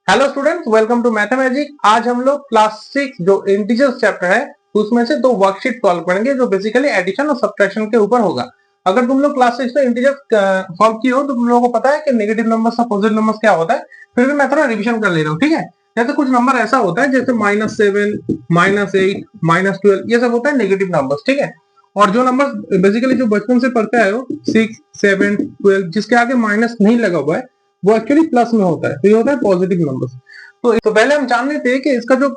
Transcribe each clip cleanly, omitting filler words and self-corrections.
Hello students, welcome to Mathemagic. आज हम लोग क्लास 6 जो इंटीजर्स चैप्टर है उसमें से दो वर्कशीट सॉल्व करेंगे जो बेसिकली एडिशन और सब्ट्रैक्शन के ऊपर होगा। अगर तुम लोग क्लास 6 में इंटीजर्स सॉल्व किए हो तो तुम लोगों को पता है कि नेगेटिव नंबर्स और पॉजिटिव नंबर्स क्या होता है। फिर भी मैं थोड़ा रिवीजन कर ले रहा हूँ, ठीक है। जैसे कुछ नंबर ऐसा होता है जैसे -7, -8, -12, ये सब होता है नेगेटिव नंबर्स, ठीक है। और जो नंबर बेसिकली जो बचपन से पढ़ते आए हो 6, 7, 12 जिसके आगे माइनस नहीं लगा हुआ है वो एक्चुअली प्लस में होता है, तो ये होता है पॉजिटिव नंबर्स। तो पहले हम जान लेते हैं कि इसका जो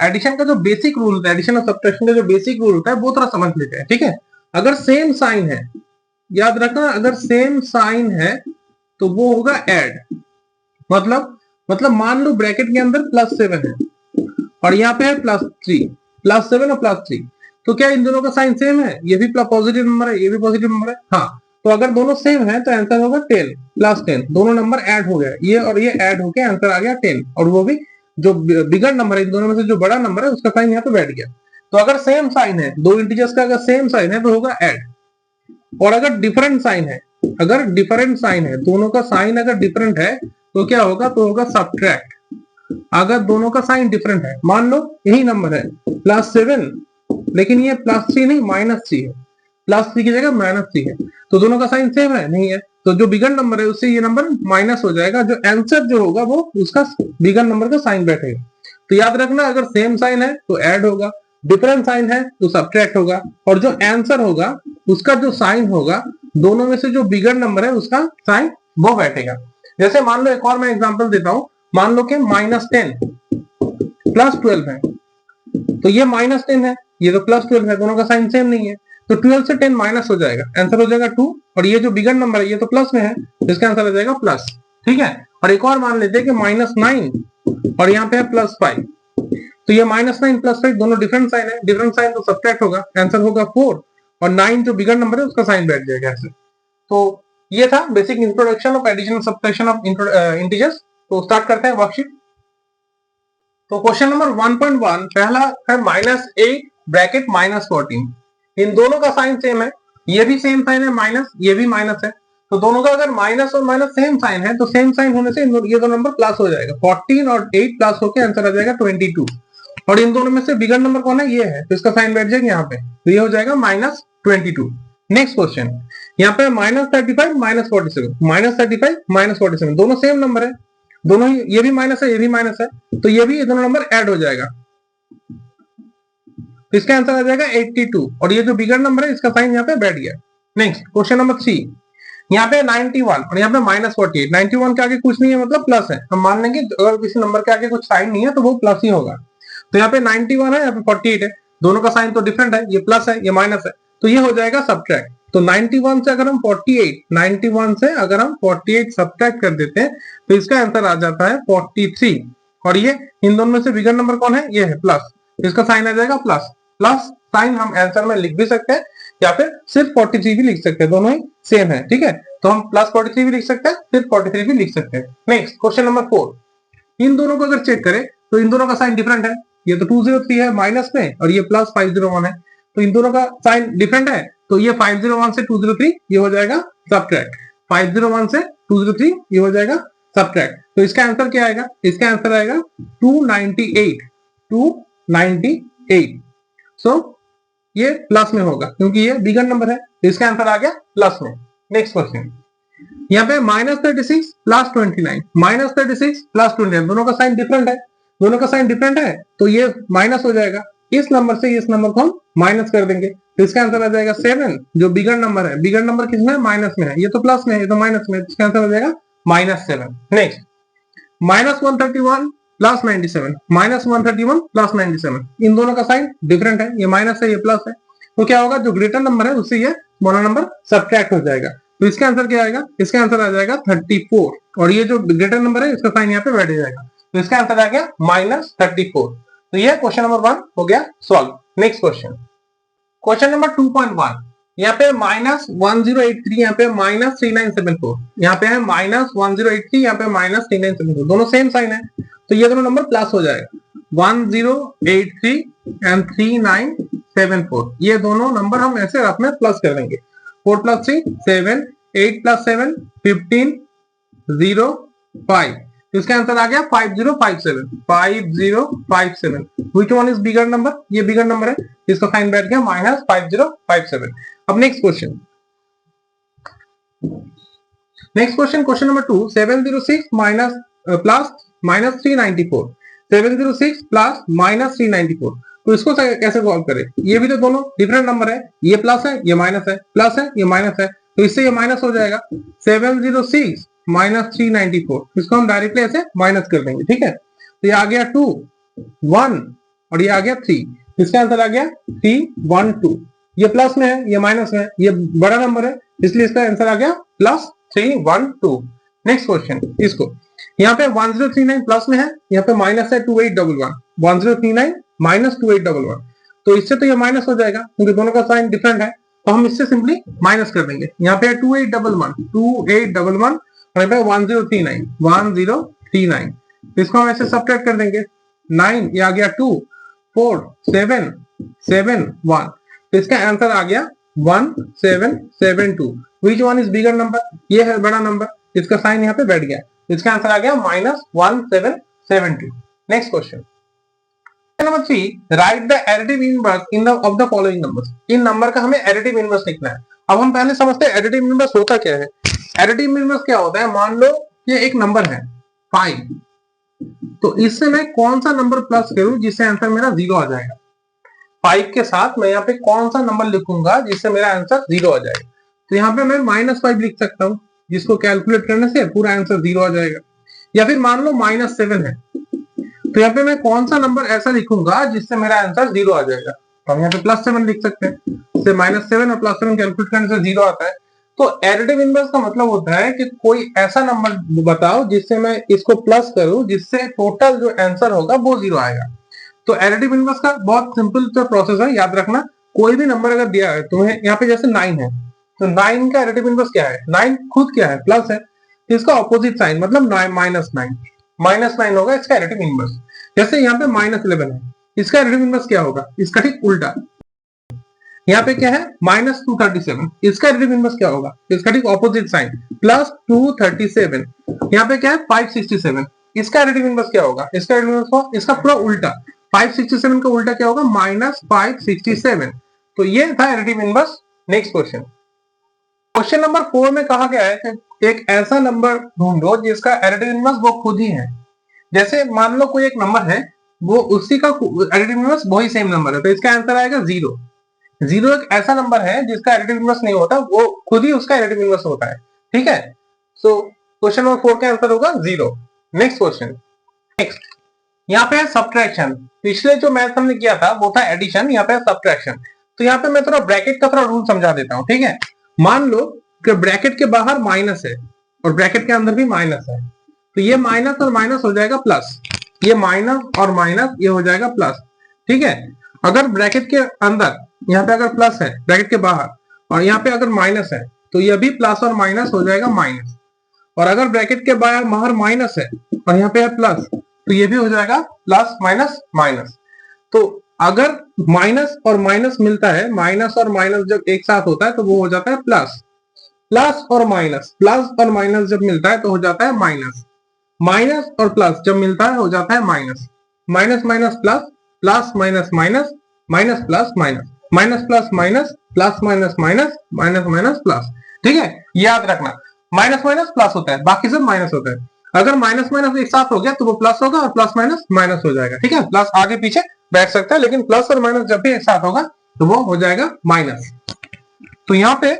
एडिशन का जो बेसिक रूल होता है, एडिशन और सब्ट्रैक्शन का जो बेसिक रूल होता है वो थोड़ा समझ लेते हैं, ठीक है। अगर सेम साइन है, याद रखना, अगर सेम साइन है तो वो होगा ऐड। मतलब मान लो ब्रैकेट के अंदर +7 है और यहाँ पे है +3, +7 और +3, तो क्या इन दोनों का साइन सेम है? ये भी पॉजिटिव नंबर है, ये भी पॉजिटिव नंबर है, हाँ। तो अगर दोनों सेम है तो आंसर होगा 10, +10। दोनों नंबर ऐड हो गए, ये और ये ऐड होके आंसर आ गया 10, और वो भी जो बिगर नंबर है इन दोनों में से जो बड़ा नंबर है उसका साइन यहाँ पे बैठ गया। तो अगर सेम साइन है, दो इंटीजर्स का अगर सेम साइन है तो होगा ऐड। और अगर डिफरेंट साइन है, अगर डिफरेंट साइन है, दोनों का साइन अगर डिफरेंट है तो क्या होगा? तो होगा सब्ट्रैक्ट। अगर दोनों का साइन डिफरेंट है, मान लो यही नंबर है +7 लेकिन ये +3 नहीं -3 है, +3 की जगह -3 है, तो दोनों का साइन सेम है? नहीं है। तो जो बिगर नंबर है उससे ये नंबर माइनस हो जाएगा, जो आंसर जो होगा वो उसका बिगर नंबर का साइन बैठेगा। तो याद रखना, अगर सेम साइन है तो ऐड होगा, डिफरेंट साइन है तो सब्ट्रैक्ट होगा, और जो आंसर होगा उसका जो साइन होगा दोनों में से जो बिगर नंबर है उसका साइन वो बैठेगा। जैसे मान लो एक और मैं एग्जांपल देता हूं, मान लो कि -10 +12 है, तो ये -10 है, ये तो +12 है, दोनों का साइन सेम नहीं है, तो 12 से 10 माइनस हो जाएगा, आंसर हो जाएगा 2। और ये जो बिगर नंबर है ये तो प्लस में है, इसका आंसर हो जाएगा प्लस, ठीक है। और एक और मान लेते हैं कि -9 और यहाँ पे है +5, तो ये -9 +5 दोनों डिफरेंट साइन है, डिफरेंट साइन तो सब्ट्रैक्ट होगा, आंसर होगा 4, और 9 जो बिगर नंबर है उसका साइन बैठ जाएगा ऐसे। तो ये था basic introduction of addition subtraction of integers. तो स्टार्ट करते हैं वर्कशीट। तो क्वेश्चन नंबर 1.1 पहला है -8 ब्रैकेट -14। इन दोनों का साइन सेम है, ये भी सेम साइन है माइनस, ये भी माइनस है, तो दोनों का अगर माइनस और माइनस सेम साइन है तो सेम साइन होने से ये दो नंबर प्लस हो जाएगा, 14 और 8 प्लस होकर आंसर आ जाएगा 22। और इन दोनों में से बिगर नंबर कौन है? ये है, तो इसका साइन बैठ जाएगा यहाँ पे, तो ये हो जाएगा -22। नेक्स्ट क्वेश्चन, यहाँ पे -35 -47, -35 -47 दोनों सेम नंबर है, दोनों ही, ये भी माइनस है ये भी माइनस है, तो ये भी ये दोनों नंबर ऐड हो जाएगा, तो इसका आंसर आ जाएगा 82, और ये जो बिगर नंबर है इसका साइन यहाँ पे बैठ गया। नेक्स्ट क्वेश्चन नंबर 3, यहाँ पे 91 और यहाँ पे -48। 91 के आगे कुछ नहीं है मतलब प्लस है, हम मान लेंगे अगर किसी नंबर के आगे कुछ साइन नहीं है तो वो प्लस ही होगा। तो यहाँ पे 91 है, यहाँ पे 48 है, दोनों का साइन तो डिफरेंट है, ये प्लस है ये माइनस है, तो ये हो जाएगा सब्ट्रैक्ट। तो 91 से अगर हम 48 सब्ट्रैक्ट कर देते हैं तो इसका आंसर आ जाता है 43। और ये इन दोनों में से बिगर नंबर कौन है? ये है प्लस, इसका साइन आ जाएगा प्लस। प्लस साइन हम आंसर में लिख भी सकते हैं या फिर सिर्फ 43 भी लिख सकते हैं, दोनों ही सेम है, ठीक है। तो हम +43 भी लिख सकते हैं, सिर्फ 43 भी लिख सकते हैं। नेक्स्ट क्वेश्चन नंबर 4, इन दोनों को अगर चेक करें तो इन दोनों का साइन डिफरेंट है, ये तो 203 है माइनस में और ये +501 है, तो इन दोनों का साइन डिफरेंट है, तो ये 501 से 203 ये हो जाएगा सब्ट्रैक्ट, 501 से 203 ये हो जाएगा सब्ट्रैक्ट। तो इसका आंसर क्या आएगा? इसका आंसर आएगा 298। सो ये प्लस में होगा क्योंकि ये बिगर नंबर है, तो इसका आंसर आ गया प्लस में। नेक्स्ट क्वेश्चन, यहाँ पे -36 +29, -36 +29 दोनों का साइन डिफरेंट है, दोनों का साइन डिफरेंट है तो ये माइनस हो जाएगा, इस नंबर से इस नंबर को हम माइनस कर देंगे, तो इसका आंसर आ जाएगा 7। जो बिगर नंबर है, बिगर नंबर किसमें? माइनस में है, ये तो प्लस में है ये तो माइनस में है, इसका आंसर आ जाएगा -7। नेक्स्ट -131 +97, -131 +97 इन दोनों का साइन डिफरेंट है, ये माइनस है ये प्लस है, तो क्या होगा? जो ग्रेटर नंबर है उससे ये स्मॉलर नंबर सब्ट्रैक्ट हो जाएगा, तो इसका आंसर क्या आएगा? इसका आंसर आ जाएगा 34, और ये जो ग्रेटर नंबर है इसका साइन यहाँ पे बैठ जाएगा, तो इसका आंसर आ गया -34। तो ये क्वेश्चन नंबर 1 हो गया सॉल्व। नेक्स्ट क्वेश्चन, क्वेश्चन नंबर 2.1, यहाँ पे -1083, यहाँ पे -3974, यहाँ पे है -1083, यहाँ पे -3974, दोनों सेम साइन है, तो ये दोनों नंबर प्लस हो जाएगा, 1083 एंड 3974, ये दोनों नंबर हम ऐसे रफ में प्लस कर देंगे, 4 + 3 7, 8 + 7 15, 0 5, तो इसका आंसर आ गया 5057 5057। विच वन इज बिगर नंबर? ये बिगर नंबर है, इसका साइन बैठ गया -5057। अब next question, question number 2, 706 minus plus -394, 706 plus -394। तो इसको कैसे सॉल्व करें? ये भी तो दोनों डिफरेंट नंबर है, ये प्लस है ये माइनस है, प्लस है ये माइनस है, तो इससे ये माइनस हो जाएगा। 706 -394, इसको हम डायरेक्टली ऐसे माइनस कर देंगे, ठीक है। तो ये आ गया 2 1 और ये आ गया 3, इसका आंसर आ गया 312। ये प्लस में है ये माइनस में है, ये बड़ा नंबर है इसलिए इसका आंसर आ गया +312। नेक्स्ट क्वेश्चन, इसको यहाँ पे 1039 प्लस में है, यहाँ पे माइनस है 2811, 1039 माइनस 2811, तो इससे तो ये माइनस हो जाएगा क्योंकि दोनों का साइन डिफरेंट है, तो हम इससे सिंपली माइनस कर देंगे। यहाँ पे 2811 और यहाँ पे 1039 इसको हम ऐसे सब्ट्रैक्ट कर देंगे। 9 ये आ गया 2 4 7 7 1, तो इसका आंसर आ गया 1772। विच वन इज बिगर नंबर? ये है बड़ा नंबर, इसका साइन यहाँ पे बैठ गया, इसका आंसर आ गया -1772। Next question number 3, right the additive inverse in of the following numbers. In number का हमें एडिटिव इनवर्स लिखना है। अब हम पहले समझते हैं एडिटिव इनवर्स होता क्या है। एडिटिव इनवर्स क्या होता है? मान लो ये एक नंबर है 5, तो इससे मैं कौन सा नंबर प्लस करूं जिससे आंसर मेरा 0 आ जाएगा। 5 के साथ मैं यहाँ पे कौन सा नंबर लिखूंगा जिससे मेरा आंसर 0 आ जाएगा। तो यहाँ पे मैं -5 लिख सकता हूँ, जिसको कैलकुलेट करने से पूरा आंसर 0 आ जाएगा। या फिर मान लो -7 है, तो यहाँ पे मैं कौन सा नंबर ऐसा लिखूंगा जिससे मेरा आंसर 0 आ जाएगा। तो हम यहाँ पे +7 लिख सकते हैं, इससे -7 और +7 कैलकुलेट करने से 0 आता है। तो एडिटिव इनवर्स का मतलब होता है कि कोई ऐसा नंबर बताओ जिससे मैं इसको प्लस करूं जिससे टोटल जो आंसर होगा वो 0 आएगा। तो एडिटिव इनवर्स का बहुत सिंपल सा प्रोसेस है, याद रखना। कोई भी नंबर अगर दिया है तुम्हें, यहाँ पे जैसे 9 है, तो 9 का एडिटिव इनवर्स क्या है? 9 खुद क्या है? प्लस है, तो इसका ऑपोजिट साइन मतलब -9 होगा इसका एडिटिव इनवर्स। जैसे यहाँ पे -11 है, इसका एडिटिव इनवर्स क्या होगा? इसका ठीक उल्टा। यहाँ पे क्या है? -237, इसका एडिटिव इनवर्स क्या होगा? इसका ठीक ऑपोजिट साइन +237। यहाँ पे क्या है? 567, इसका एडिटिव इनवर्स क्या होगा? इसका एडिटिव इनवर्स इसका पूरा उल्टा। 567 का उल्टा क्या होगा? -567। तो ये था additive inverse. Next question, question number 4 में कहा गया है कि एक ऐसा नंबर ढूंढो जिसका एडिटिव इनवर्स वो खुद ही है। जैसे मान लो कोई एक नंबर है, वो उसी का एडिटिव इनवर्स वही सेम नंबर है, तो इसका आंसर आएगा 0। 0 एक ऐसा नंबर है जिसका एडिटिव इनवर्स नहीं होता, वो खुद ही उसका एडिटिव इनवर्स होता है, ठीक है। सो क्वेश्चन नंबर 4 का आंसर होगा 0। नेक्स्ट क्वेश्चन, नेक्स्ट यहाँ पे है सब्ट्रैक्शन। पिछले जो मैथ हमने किया था वो था एडिशन, यहाँ पे है सब्ट्रैक्शन। तो यहाँ पे मैं थोड़ा ब्रैकेट का थोड़ा रूल समझा देता हूँ, ठीक है। मान लो कि ब्रैकेट के बाहर माइनस है और ब्रैकेट के अंदर भी माइनस है, तो ये माइनस और माइनस हो जाएगा प्लस, ये माइनस और माइनस ये हो जाएगा प्लस, ठीक है। अगर ब्रैकेट के अंदर यहाँ पे अगर प्लस है ब्रैकेट के बाहर और यहाँ पे अगर माइनस है, तो ये भी प्लस और माइनस हो जाएगा माइनस। और अगर ब्रैकेट के बाहर माइनस है और यहाँ पे है प्लस, तो ये भी हो जाएगा प्लस माइनस माइनस। तो अगर माइनस और माइनस मिलता है, माइनस और माइनस जब एक साथ होता है तो वो हो जाता है प्लस। प्लस और माइनस जब मिलता है तो हो जाता है माइनस। माइनस और प्लस जब मिलता है हो जाता है minus. Minus minus plus, plus minus minus, minus plus minus, minus plus minus, plus minus minus, minus minus plus, ठीक है। याद रखना माइनस माइनस प्लस होता है, बाकी सब माइनस होता है। अगर माइनस माइनस एक साथ हो गया तो वो प्लस होगा और प्लस माइनस माइनस हो जाएगा, ठीक है। प्लस आगे पीछे बैठ सकता है, लेकिन प्लस और माइनस जब भी एक साथ होगा तो वो हो जाएगा माइनस। तो यहाँ पे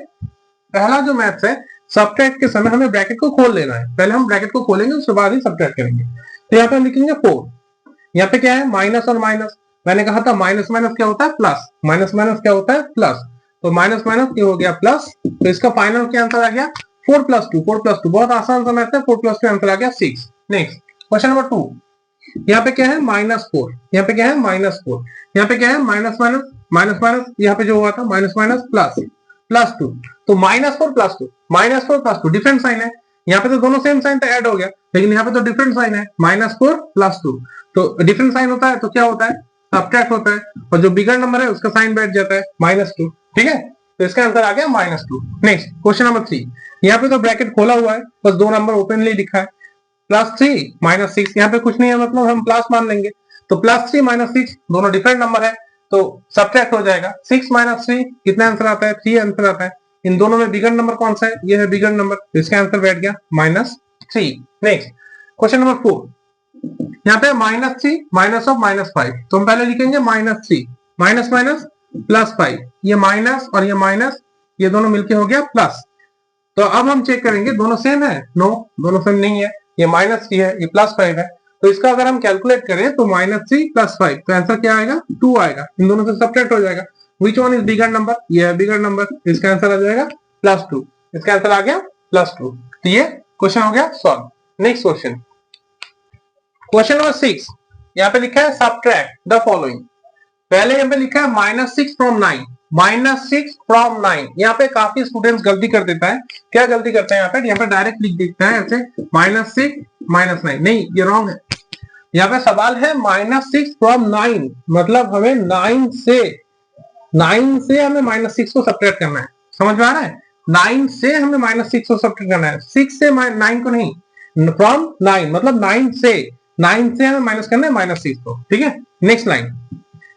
पहला जो मैथ्स है, सब्ट्रैक्ट के समय हमें ब्रैकेट को खोल लेना है। पहले हम ब्रैकेट को खोलेंगे उसके बाद ही सब्ट्रैक्ट करेंगे। तो यहाँ पे हम लिखेंगे 4। यहाँ पे क्या है? माइनस और माइनस। मैंने कहा था माइनस माइनस क्या होता है? प्लस। माइनस माइनस क्या होता है? प्लस। तो माइनस माइनस ये हो गया प्लस, तो इसका फाइनल क्या आंसर आ गया? 4 + 2। 4 + 2 बहुत आसान सा मैथ है। 4 + 2 आंसर आ गया 6। Next question number 2। यहाँ पे क्या है? -4। यहाँ पे क्या है? -4। यहाँ पे क्या है? माइनस माइनस माइनस माइनस, यहाँ पे जो हुआ था माइनस माइनस प्लस, +2। तो -4 + 2, -4 + 2 डिफरेंट साइन है। यहाँ पे तो दोनों सेम साइन तो ऐड हो गया, लेकिन यहाँ पे तो डिफरेंट साइन है। -4 + 2, तो डिफरेंट साइन होता है तो क्या होता है? सब्ट्रैक्ट होता है, और जो बिगर नंबर है उसका साइन बैठ जाता है -2, ठीक है। तो इसका आंसर आ गया -2। Next question number 3। यहाँ पे तो ब्रैकेट खोला हुआ है, बस 2 नंबर ओपनली लिखा है। +3 -6, यहाँ पे कुछ नहीं है मतलब हम प्लस मान लेंगे, तो +3 -6 दोनों डिफरेंट नंबर है तो सब्ट्रैक्ट हो जाएगा। 6 - 3 कितना आंसर आता है? 3 आंसर आता है। इन दोनों में बिगर नंबर कौन सा है? ये है बिगर नंबर, इसका आंसर बैठ गया -3। नेक्स्ट क्वेश्चन नंबर 4, यहाँ पे -3 माइनस ऑफ -5, तो हम पहले लिखेंगे -3 माइनस माइनस +5, ये माइनस और ये माइनस, ये दोनों मिलके हो गया प्लस। तो अब हम चेक करेंगे दोनों सेम है? नो, दोनों सेम नहीं है, ये -3 है, ये +5 है, तो इसका अगर हम कैलकुलेट करें तो -3 + 5, तो आंसर क्या आएगा? 2 आएगा। इन दोनों से सब्ट्रैक्ट हो जाएगा। विच वन इज बिगर नंबर? ये है बिगर नंबर, इसका आंसर आ जाएगा +2, इसका आंसर आ गया +2। तो ये क्वेश्चन हो गया सॉल्व। नेक्स्ट क्वेश्चन, क्वेश्चन नंबर 6, यहाँ पे लिखा है सब्ट्रैक्ट द फॉलोइंग। पहले यहाँ पे लिखा है -6 फ्रॉम 9, -6 फ्रॉम 9। यहाँ पे काफी स्टूडेंट्स गलती कर देता है। क्या गलती करते हैं यहाँ पे डायरेक्ट लिख देता है ऐसे -6 -9, नहीं ये रॉन्ग है। यहाँ पे सवाल है -6 फ्रॉम 9, मतलब हमें 9 से हमें -6 को सब्ट्रैक्ट करना है। समझ में आ रहा है? 9 से हमें -6 को सब्ट्रैक्ट करना है, 6 से 9 को नहीं, फ्रॉम 9 मतलब 9 से हमें माइनस करना है -6 को। ठीक है, नेक्स्ट लाइन,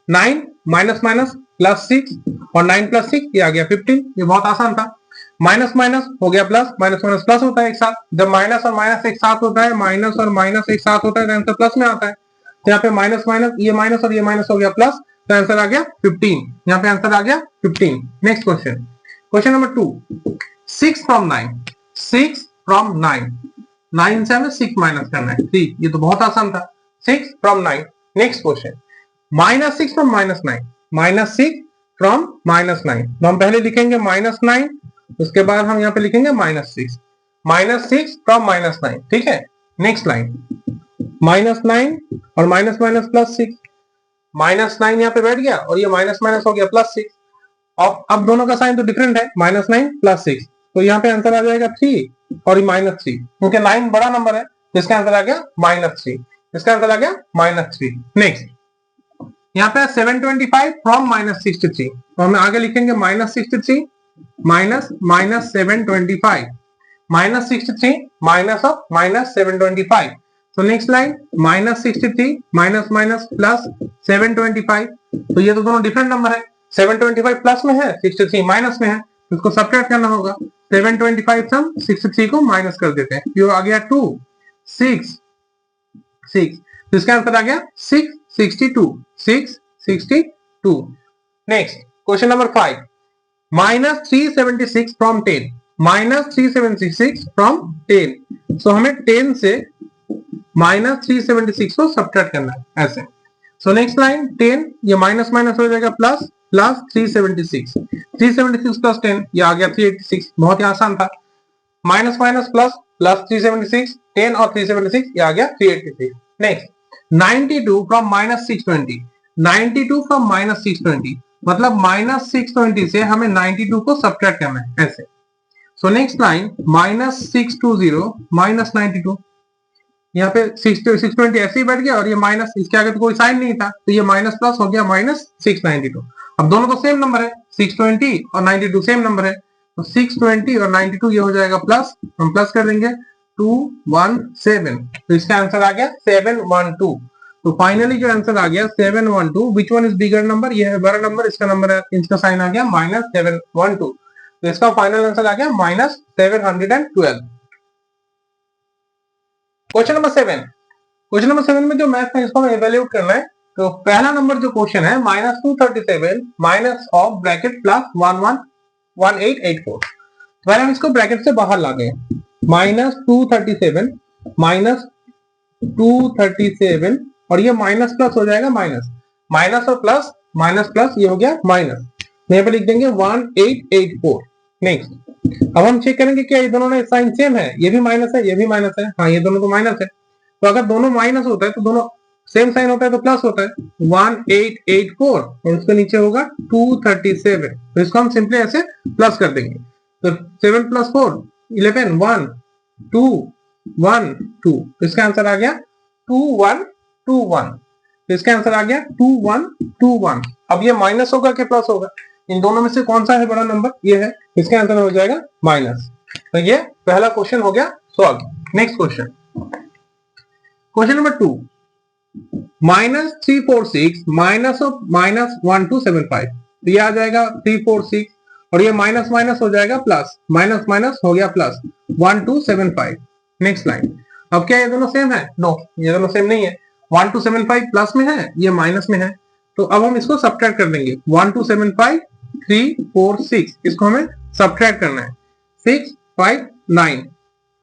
9 माइनस माइनस +6 और 9 + 6 ये आ गया 15। ये बहुत आसान था। माइनस माइनस हो गया प्लस, माइनस माइनस प्लस होता है एक साथ। जब माइनस और माइनस एक साथ होता है, माइनस और माइनस एक साथ होता है तो आंसर प्लस में आता है। तो यहाँ पे माइनस माइनस, ये माइनस और ये माइनस हो गया प्लस, तो आंसर आ गया 15। यहाँ पे आंसर आ गया 15। Next question, question number 2, 6 from 9, 6 from 9, 9 से हमें 6 माइनस करना है। ठीक, ये तो बहुत आसान था, 6 from 9। Next question, -6 from -9, -6 from -9, तो हम पहले लिखेंगे -9, उसके बाद हम यहाँ पे लिखेंगे -6, -6 फ्रॉम -9। ठीक है, नेक्स्ट लाइन, -9 और माइनस माइनस +6, -9 यहाँ पे बैठ गया और ये माइनस माइनस हो गया +6। और अब दोनों का साइन तो डिफरेंट है, -9 +6, तो यहाँ पे आंसर आ जाएगा 3 और -3, क्योंकि 9 बड़ा नंबर है, इसका आंसर आ गया -3, इसका आंसर आ गया -3। नेक्स्ट, यहाँ पे 725 फ्रॉम -63, तो हम आगे लिखेंगे -63 माइनस -725, -63 माइनस ऑफ -725। तो नेक्स्ट लाइन, -63 माइनस माइनस +725, तो ये तो दोनों डिफरेंट नंबर है। 725 प्लस में है, 63 माइनस में है, तो इसको सब्ट्रैक्ट करना होगा। 725 से हम 63 को माइनस कर देते हैं, ये आ गया 2 6 6, तो इसका आंसर आ गया 662। Next question number 5, -376 from 10, -376 from 10, सो हमें 10 से -376 को सब्ट्रैक्ट करना है ऐसे। सो नेक्स्ट लाइन, 10 ये माइनस माइनस हो जाएगा प्लस, प्लस 376 प्लस 10 ये आ गया 386। बहुत ही आसान था, माइनस माइनस प्लस, प्लस 376, 10 और 376 ये आ गया 386। नेक्स्ट, 92 फ्रॉम -620, 92 फ्रॉम -620, मतलब -620 से हमें 92 को सब्ट्रैक्ट करना है ऐसे। सो नेक्स्ट लाइन, -620 -92, यहाँ पे 620 ऐसे ही बैठ गया और ये माइनस, इसके आगे तो कोई साइन नहीं था, तो ये माइनस प्लस हो गया -692। अब दोनों तो सेम नंबर है, 620 और 92 सेम नंबर है, तो 620 और 92 ये हो जाएगा प्लस, हम प्लस कर देंगे 217, तो इसका आंसर आ गया 712। तो फाइनली जो आंसर आ गया 712, विच वन इज बिगर नंबर? ये है बड़ा नंबर, इसका नंबर है, इसका साइन आ गया -712, तो इसका फाइनल आंसर आ गया -712। क्वेश्चन नंबर 7, क्वेश्चन नंबर 7 में जो मैथ है इसको हमें इवैल्यूएट करना है। तो पहला नंबर जो क्वेश्चन है, -237 माइनस ऑफ ब्रैकेट +111884, पहले हम इसको ब्रैकेट से बाहर ला गए, -237 -237 और ये माइनस प्लस हो जाएगा, माइनस माइनस और प्लस, माइनस प्लस ये हो गया माइनस, यहाँ पे लिख देंगे 1884। नेक्स्ट, अब हम चेक करेंगे क्या ये दोनों में साइन सेम है, ये भी माइनस है, ये भी माइनस है, हाँ ये दोनों तो माइनस है, तो अगर दोनों माइनस होता है तो दोनों सेम साइन होता है तो प्लस होता है, 1884 और उसके नीचे होगा 237, तो इसको हम सिंपली ऐसे प्लस कर देंगे। तो 7 + 4 11 1 2 1 2, इसका आंसर आ गया 2121, तो इसका आंसर आ गया 2121। अब ये माइनस होगा कि प्लस होगा? इन दोनों में से कौन सा है बड़ा नंबर? ये है, इसका आंसर हो जाएगा माइनस। तो ये पहला क्वेश्चन हो गया सॉल्व। Next question, question number 2, -346 minus of -1275, तो ये आ जाएगा 346 और ये माइनस माइनस हो जाएगा प्लस, माइनस माइनस हो गया प्लस 1275। नेक्स्ट लाइन, अब क्या ये दोनों सेम है? नो, ये दोनों सेम नहीं है। 1275 प्लस में है, ये माइनस में है, तो अब हम इसको सब्ट्रैक्ट कर देंगे। 1275 3 4 6, इसको हमें सब्ट्रैक्ट करना है। 6 5 9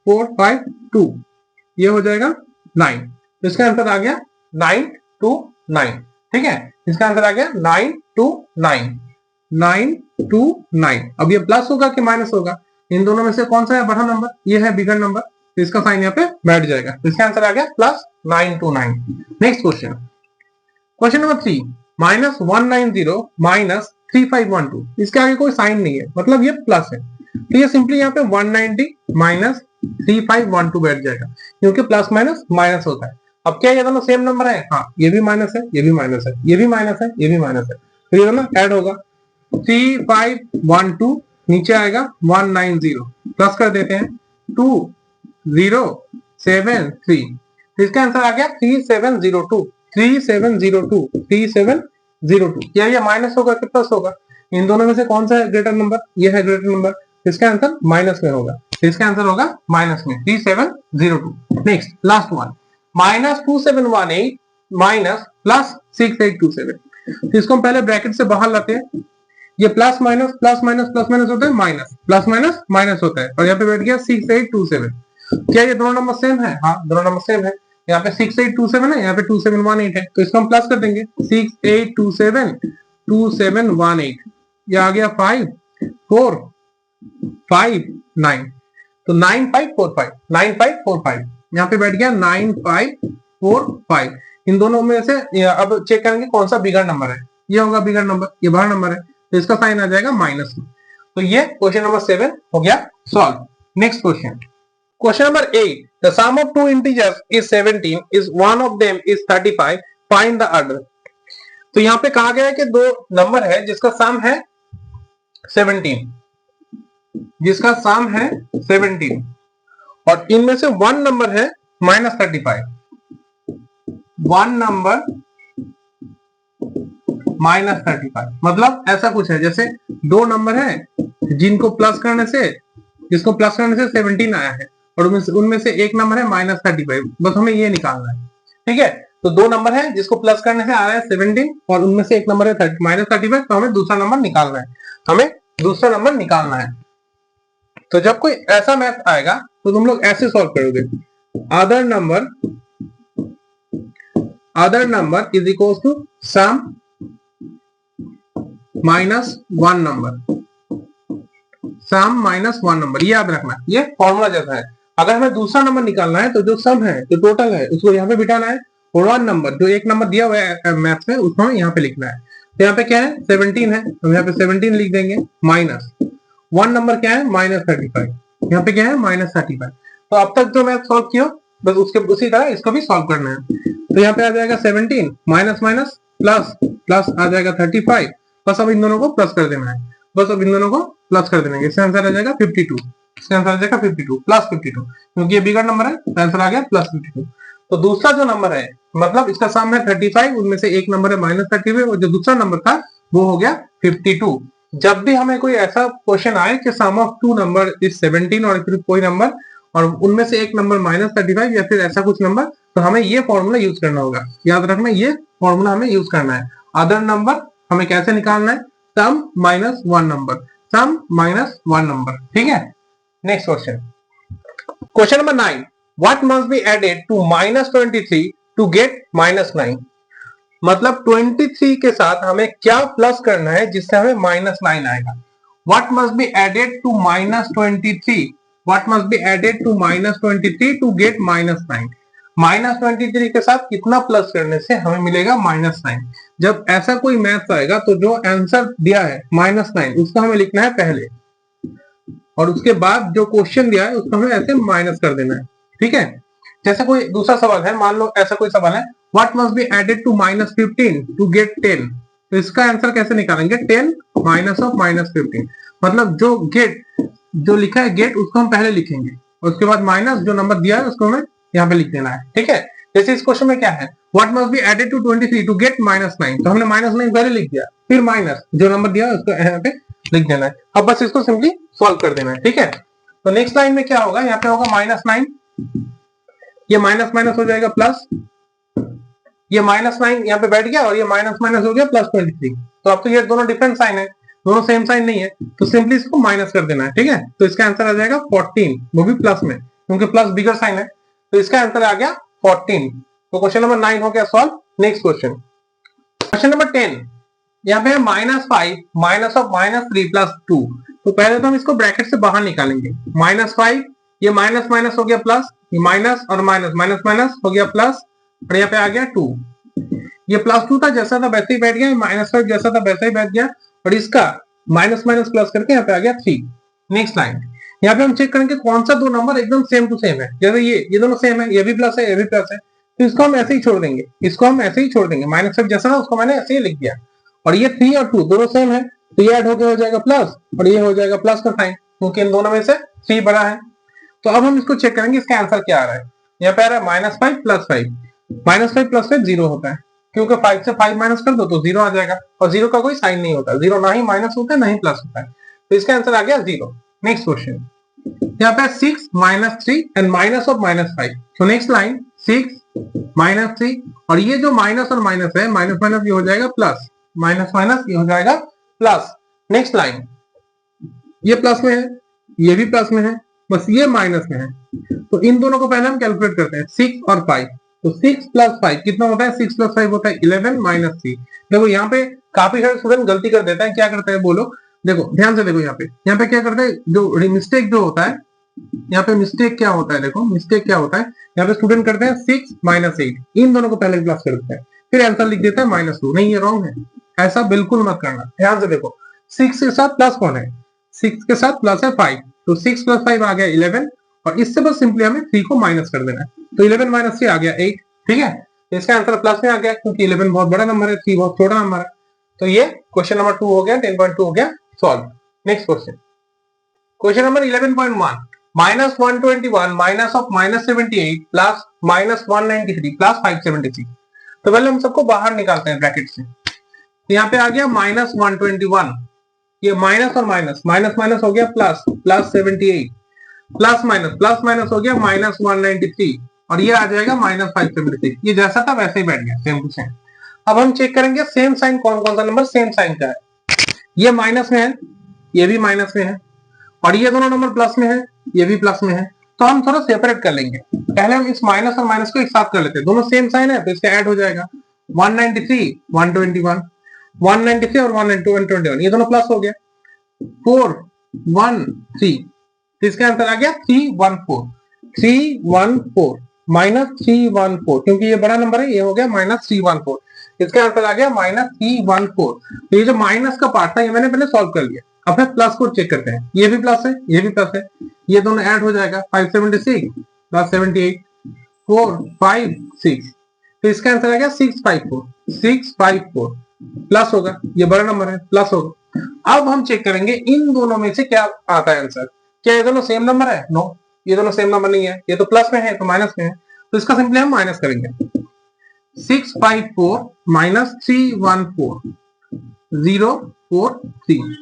4 5 2, ये हो जाएगा 9, तो इसका आंसर आ गया 9 2 9। ठीक है, इसका आंसर आ गया 9 2 9, 9 2 9। अब ये प्लस होगा कि माइनस होगा? इन दोनों में से कौन सा है बड़ा नंबर? ये है बिगर नंबर, तो इसका साइन यहाँ पे बैठ जाएगा, तो इसका आंसर आ गया plus 9 2 9। Next question, question number 3, -190 minus 3512, इसके आगे कोई साइन नहीं है, मतलब ये प्लस है, तो ये सिंपली यहाँ पे 190 माइनस 3512 बैठ जाएगा, क्योंकि प्लस माइनस माइनस होता है। अब क्या ये दोनों सेम नंबर है? हाँ, ये भी माइनस है, ये भी माइनस है, ये भी माइनस है, ये भी माइनस है, तो ये दोनों ऐड होगा। 3512 नीचे आएगा 190, प्लस कर देते हैं 2073, इसका आंसर आ गया 3702। 3702, 3702, क्या ये माइनस होगा कि प्लस होगा? इन दोनों में से कौन सा है ग्रेटर नंबर? ये है ग्रेटर नंबर, इसका आंसर माइनस में होगा, इसका आंसर होगा माइनस में, 3702। Next last one, -2718 minus plus 6827, तो इसको हम पहले ब्रैकेट से बाहर लाते हैं। ये plus minus plus minus plus minus होता है, माइनस प्लस माइनस माइनस होता है, और यहाँ पे बैठ गया 6827। क्या ये दोनों नंबर सेम है? हाँ, दोनों नंबर सेम है। यहाँ पे 6827 है, यहाँ पे 2718 है, तो इसको हम प्लस कर देंगे। 6827 2718, ये आ गया 5 4 5 9, तो 9545, 9545, यहाँ पे बैठ गया 9545। इन दोनों में से अब चेक करेंगे कौन सा बिगर नंबर है। ये होगा बिगर नंबर, ये बड़ा नंबर है, तो इसका साइन आ जाएगा माइनस में। तो ये क्वेश्चन नंबर 7 हो गया सॉल्व। Next question, question number 8, the sum of two integers is 17, is one of them is 35, find the other. तो यहाँ पे कहा गया है कि दो नंबर है जिसका सम है 17, जिसका सम है 17, और इनमें से वन नंबर है -35, वन नंबर -35, मतलब ऐसा कुछ है जैसे दो नंबर है जिनको प्लस करने से, जिसको प्लस करने से 17 आया है, और उनमें से एक नंबर है -35, बस हमें ये निकालना है। ठीक है, तो दो नंबर है जिसको प्लस करने से आ रहा है 17, और उनमें से एक नंबर है -35, तो हमें दूसरा नंबर निकालना है, हमें दूसरा नंबर निकालना है। तो जब कोई ऐसा मैथ आएगा तो तुम लोग ऐसे सॉल्व करोगे, other number is equal to sum minus one number, sum minus one number, ये याद रखना, ये फॉर्मूला जैसा है। अगर हमें दूसरा नंबर निकालना है तो जो सम है, जो टोटल है, उसको यहाँ पे बिठाना है, और वन नंबर जो एक नंबर दिया हुआ है मैथ्स में, उसको यहाँ पे लिखना है। तो यहाँ पे क्या है 17 है, हम यहाँ पे 17 लिख देंगे, माइनस वन नंबर क्या है -35, यहाँ पे क्या है -35। तो अब तक जो मैथ सॉल्व किया बस उसके उसी तरह इसको भी सॉल्व करना है। तो यहाँ पे आ जाएगा 17 माइनस माइनस प्लस प्लस आ जाएगा 35, बस अब इन दोनों को प्लस कर देना है, बस अब इन दोनों को प्लस कर देंगे, इसका आंसर आ जाएगा 52, इसका आंसर आ जाएगा 52 प्लस 52, क्योंकि ये बिगर नंबर है, तो आंसर आ गया प्लस 52। तो दूसरा जो नंबर है, मतलब इसका सम है 35, उनमें से एक नंबर है -35, और जो दूसरा नंबर था वो हो गया 52। जब भी हमें कोई ऐसा क्वेश्चन आए कि सम ऑफ टू नंबर इज 17, और फिर कोई नंबर और उनमें से एक नंबर -35 या फिर ऐसा कुछ नंबर, तो हमें ये फॉर्मूला यूज करना होगा, याद रखना, ये फॉर्मूला हमें यूज करना है। अदर नंबर हमें कैसे निकालना है, sum minus one number, sum minus one number. ठीक है, next question, question number 9, what must be added to -23 to get -9, मतलब 23 के साथ हमें क्या प्लस करना है जिससे हमें -9 आएगा। What must be added to -23, what must be added to -23 to get -9, -23 के साथ कितना प्लस करने से हमें मिलेगा -9। जब ऐसा कोई मैथ्स आएगा तो जो आंसर दिया है -9 उसका हमें लिखना है पहले, और उसके बाद जो क्वेश्चन दिया है उसको हमें ऐसे माइनस कर देना है। ठीक है, जैसे कोई दूसरा सवाल है, मान लो ऐसा कोई सवाल है, what must be added to -15 to get 10, तो इसका आंसर कैसे निकालेंगे, 10 माइनस ऑफ -15, मतलब जो गेट जो लिखा है गेट उसको हम पहले लिखेंगे, और उसके बाद माइनस जो नंबर दिया है उसको हमें यहाँ पे लिख देना है। ठीक है, जैसे इस क्वेश्चन में क्या है, what must be added to 23 to get -9, तो हमने -9 पहले लिख दिया, फिर माइनस जो नंबर दिया उसको यहाँ पे लिख देना है। अब बस इसको सिंपली सॉल्व कर देना है, ठीक है। तो नेक्स्ट लाइन में क्या होगा, यहाँ पे होगा -9, ये माइनस माइनस हो जाएगा प्लस, ये -9 यहाँ पे बैठ गया और ये माइनस माइनस हो गया +23। तो अब तो ये दोनों डिफरेंट साइन है, दोनों सेम साइन नहीं है, तो सिंपली इसको माइनस कर देना है, ठीक है। तो इसका आंसर आ जाएगा 14, वो भी प्लस में, क्योंकि प्लस बिगर साइन है, तो इसका आंसर आ गया 14। तो क्वेश्चन नंबर 9 हो गया सॉल्व। नेक्स्ट क्वेश्चन, क्वेश्चन नंबर 10, यहाँ पे है -5 माइनस ऑफ -3 + 2। तो पहले तो हम इसको ब्रैकेट से बाहर निकालेंगे, -5, ये माइनस माइनस हो गया प्लस, ये माइनस और माइनस, माइनस माइनस हो गया प्लस, और यहाँ पे आ गया 2, ये +2 था जैसा था वैसे ही बैठ गया, -5 जैसा था वैसा ही बैठ गया, और इसका माइनस माइनस प्लस करके यहाँ पे आ गया 3। नेक्स्ट लाइन, यहाँ पे हम चेक करेंगे कौन सा दो नंबर एकदम सेम टू सेम है। जैसे ये दोनों सेम है, ये भी प्लस है, ये भी प्लस है, तो इसको हम ऐसे ही छोड़ देंगे, इसको हम ऐसे ही छोड़ देंगे, -5 जैसा था उसको मैंने ऐसे ही लिख दिया। और ये 3 और 2 दोनों सेम है, तो ये ऐड होकर हो जाएगा प्लस, और ये हो जाएगा प्लस का साइन, क्योंकि इन दोनों में से 3 बड़ा है। तो अब हम इसको चेक करेंगे इसका आंसर क्या आ रहा है। यहाँ पे आ रहा है -5 + 5, -5 + 5 0 होता है, क्योंकि 5 से 5 माइनस कर दो तो 0 आ जाएगा, और 0 का कोई साइन नहीं होता, 0 ना ही माइनस होता है ना ही प्लस होता है, तो इसका आंसर आ गया 0। नेक्स्ट क्वेश्चन, यहाँ पे 6 -3 एंड माइनस ऑफ -5। तो नेक्स्ट लाइन 6 -3, और ये जो माइनस और माइनस है, माइनस माइनस ये हो जाएगा प्लस, माइनस माइनस ये हो जाएगा प्लस। नेक्स्ट लाइन, ये प्लस में है, ये भी प्लस में है, बस ये माइनस में है, तो इन दोनों को पहले हम कैलकुलेट करते हैं, 6 और 5। तो 6 + 5 कितना होता है, 6 + 5 होता है 11 - 3। देखो यहाँ पे काफी सारे स्टूडेंट गलती कर देते हैं, क्या करते हैं बोलो, देखो ध्यान से देखो, यहाँ पे क्या करते हैं, जो मिस्टेक जो होता है, यहाँ पे मिस्टेक क्या होता है, देखो मिस्टेक क्या होता है, यहाँ पे स्टूडेंट करते हैं 6 - 8, इन दोनों को पहले प्लस कर देते हैं, फिर आंसर लिख देते हैं -2। नहीं, ये रॉन्ग है, ऐसा बिल्कुल मत करना। ध्यान से देखो, 6 के साथ प्लस कौन है, 6 के साथ प्लस है 5, तो 6 + 5 आ गया 11, और इससे बस सिंपली हमें 3 को माइनस कर देना है, तो 11 - 3 आ गया 8, ठीक है। तो इसका आंसर प्लस में आ गया, क्योंकि 11 बहुत बड़ा नंबर है, 3 बहुत छोटा नंबर है। तो ये क्वेश्चन नंबर 2 हो गया, 10.2 हो गया सॉल्व। Next question, question number 11.1, -121 minus of -78 plus -193 plus 576। तो पहले हम सबको बाहर निकालते हैं ब्रैकेट से। तो यहाँ पे आ गया -121, ये माइनस और माइनस, माइनस माइनस हो गया प्लस, +78, प्लस माइनस हो गया -193, और ये आ जाएगा -576। ये जैसा था वैसे ही बैठ गया, सेम टू सेम। अब हम चेक करेंगे सेम साइन कौन कौन सा नंबर सेम साइन का है। ये माइनस में है, ये भी माइनस में है, और ये दोनों नंबर प्लस में है, ये भी प्लस में है। तो हम थोड़ा सेपरेट कर लेंगे, पहले हम इस माइनस और माइनस को एक साथ कर लेते हैं, दोनों सेम साइन है तो इसका ऐड हो जाएगा। 193 121, 193 और 121, ये दोनों प्लस हो गया। 413, तो इसका आंसर आ गया 314, 314 -314, क्योंकि ये बड़ा नंबर है, ये हो गया -314, इसका आंसर आ गया -314। तो ये जो माइनस का पार्ट था ये मैंने पहले सॉल्व कर लिया। अब है प्लस को चेक करते हैं, ये भी प्लस है, ये भी प्लस है, ये दोनों ऐड हो जाएगा, 576 + 78, 456, तो इसका आंसर आ गया 654, 654 प्लस होगा, ये बड़ा नंबर है प्लस होगा। अब हम चेक करेंगे इन दोनों में से क्या आता है आंसर, क्या ये दोनों सेम नंबर है, नो ये दोनों सेम नंबर नहीं है, ये तो प्लस में है तो माइनस में है, तो इसका सिंपली हम माइनस करेंगे। 654 - 314 043,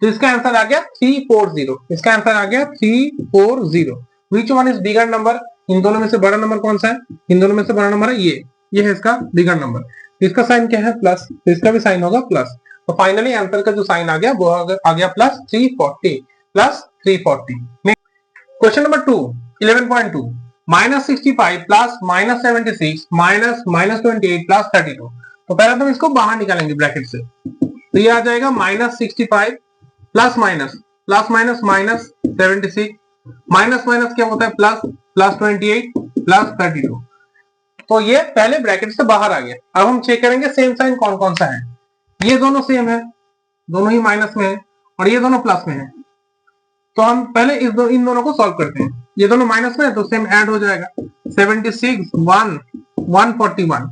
तो इसका आंसर आ गया 340, इसका आंसर आ गया 340। Which one is bigger number, इन दोनों में से बड़ा नंबर कौन सा है, इन दोनों में से बड़ा नंबर है ये है इसका बिगर नंबर। इसका साइन क्या है, प्लस, तो इसका भी साइन होगा प्लस। तो फाइनली आंसर का जो साइन आ गया वो आ गया +340, +340। Question number 2, 11.2, -65 plus -76 -28 plus 32। तो पहले तो हम इसको बाहर निकालेंगे ब्रैकेट से, तो ये आ जाएगा -65 प्लस माइनस -76, माइनस माइनस क्या होता है प्लस, +28 प्लस 32। तो ये पहले ब्रैकेट से बाहर आ गया। अब हम चेक करेंगे सेम साइन कौन कौन सा है। ये दोनों सेम है, दोनों ही माइनस में है, और ये दोनों प्लस में है, तो हम पहले इन दोनों को सॉल्व करते हैं। ये दोनों माइनस में है तो सेम ऐड हो जाएगा, 76 141,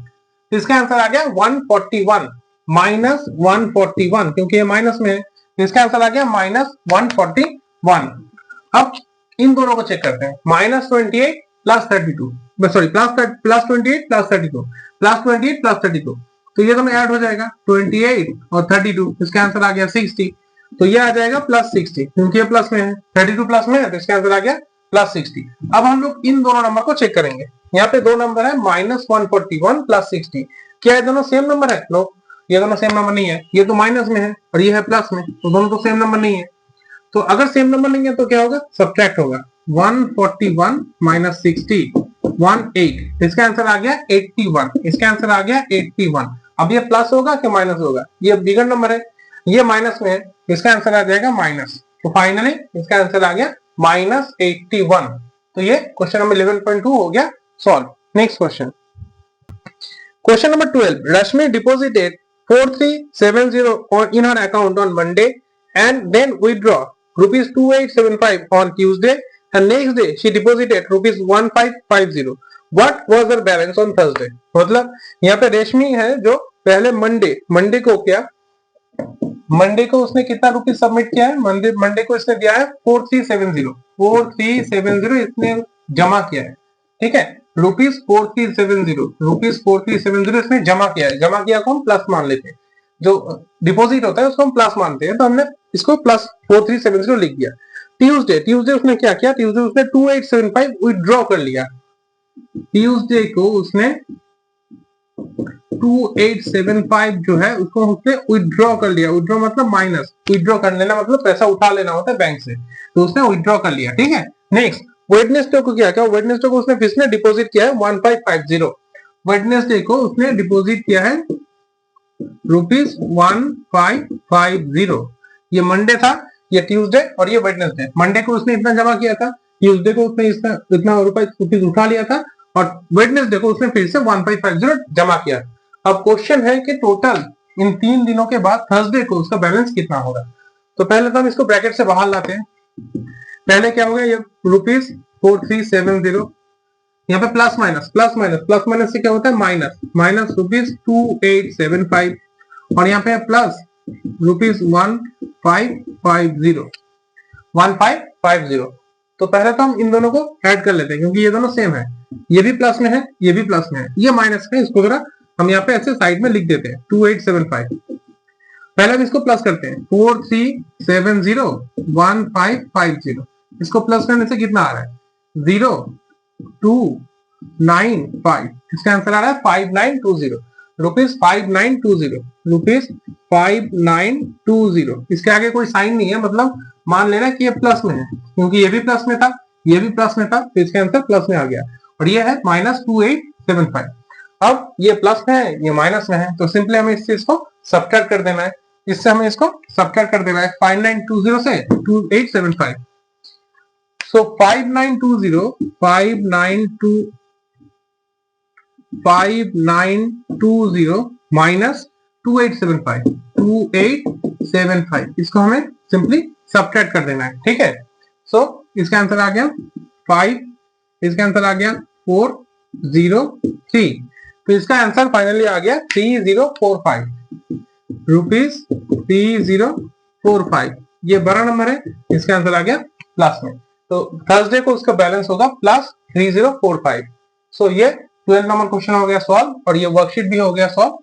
तो इसका आंसर आ गया 141 -141, क्योंकि ये माइनस में है तो इसका आंसर आ गया -141। अब इन दोनों को चेक करते हैं, -28 plus 32, sorry plus 28 plus 32, plus 28 plus 32, तो ये दोनों ऐड हो जाएगा 28 और 32, इसका आंसर आ गया 60। तो ये आ जाएगा प्लस 60, क्योंकि ये प्लस में है, 32 प्लस में है, तो इसका आंसर आ गया प्लस 60। अब हम लोग इन दोनों नंबर को चेक करेंगे। यहाँ पे दो नंबर है -141 प्लस 60, क्या ये दोनों सेम नंबर है? नो, ये दोनों सेम नंबर नहीं है, ये तो माइनस में है और ये है प्लस में, तो दोनों तो सेम नंबर नहीं है। तो अगर सेम नंबर नहीं है तो क्या होगा? सब्ट्रैक्ट होगा। 141 माइनस 60 18, इसका आंसर आ गया 81, इसका आंसर आ गया 81। अब ये प्लस होगा कि माइनस होगा? ये बिगर नंबर है, ये माइनस में है, इसका आंसर आ जाएगा माइनस। तो फाइनली इसका आंसर आ गया -81। तो ये क्वेश्चन नंबर 11.2 हो गया सॉल्व। Next question, question number 12, Rashmi deposited 4370 in her account on Monday and then withdraw rupees 2875 on Tuesday, and next day she deposited rupees 1550. What was her balance on Thursday? मतलब यहाँ पे रेशमी है जो पहले मंडे को क्या, मंडे को उसने कितना रुपीज सबमिट किया है? मंडे को इसने दिया है 4370 इसने जमा किया है, ठीक है, रुपीज 4370 इसने जमा किया है। जमा किया को हम प्लस मान लेते हैं, जो डिपॉजिट होता है उसको हम प्लस मानते हैं, तो हमने इसको प्लस 4370 लिख दिया। ट्यूसडे उसने क्या किया? ट्यूसडे उसने 2875 विथड्रॉ कर लिया। ट्यूसडे को उसने 2875 जो है उसको उसने विथड्रॉ कर लिया। विथड्रॉ मतलब माइनस, विथड्रॉ कर लेना मतलब पैसा उठा लेना होता है बैंक से, तो उसने विथड्रॉ कर लिया, ठीक है। नेक्स्ट वेडनेसडे को क्या? वेडनेसडे को उसने फिर से डिपॉजिट किया है 1550। वेडनेसडे को उसने डिपॉजिट किया है रुपीज 1550। ये मंडे था, ये ट्यूसडे और ये वेडनेसडे। मंडे को उसने इतना जमा किया था, ट्यूसडे को उसने इतना रुपीज उठा लिया था, और वेडनेसडे को उसने फिर से 1550 जमा किया। अब क्वेश्चन है कि टोटल इन 3 दिनों के बाद थर्सडे को उसका बैलेंस कितना होगा। तो पहले तो हम इसको ब्रैकेट से बाहर लाते हैं। पहले क्या होगा? ये रुपीज 4370, यहाँ पे प्लस माइनस से क्या होता है? माइनस रुपीज 2875, और यहाँ पे प्लस रुपीज 1550। तो पहले तो हम इन दोनों को ऐड कर लेते हैं, क्योंकि ये दोनों सेम है, ये भी प्लस में है, ये भी प्लस में है, ये माइनस में, इसको जरा हम यहाँ पे ऐसे साइड में लिख देते हैं 2875। पहले हम इसको प्लस करते हैं 4370 इसको प्लस करने से कितना आ रहा है? 0295, इसका आंसर आ रहा है 5920 रुपीज 5920। इसके आगे कोई साइन नहीं है, मतलब मान लेना कि ये प्लस में है, क्योंकि ये भी प्लस में था, ये भी प्लस में था, तो इसका आंसर प्लस में आ गया, और ये है -2875। अब ये प्लस में है, ये माइनस में है, तो सिंपली हमें इस चीज को सब्ट्रैक्ट कर देना है। इससे हमें इसको सब्ट्रैक्ट कर देना है 5920 से 2875। सो 5920 माइनस 2875 इसको हमें सिंपली सब्ट्रैक्ट कर देना है, ठीक है। सो इसका आंसर आ गया 5, इसका आंसर आ गया 403, तो इसका आंसर फाइनली आ गया 3045 रुपीज 3045। ये बड़ा नंबर है, इसका आंसर आ गया प्लस में, तो थर्सडे को उसका बैलेंस होगा प्लस 3045। सो ये 12 नंबर क्वेश्चन हो गया सॉल्व, और ये वर्कशीट भी हो गया सॉल्व।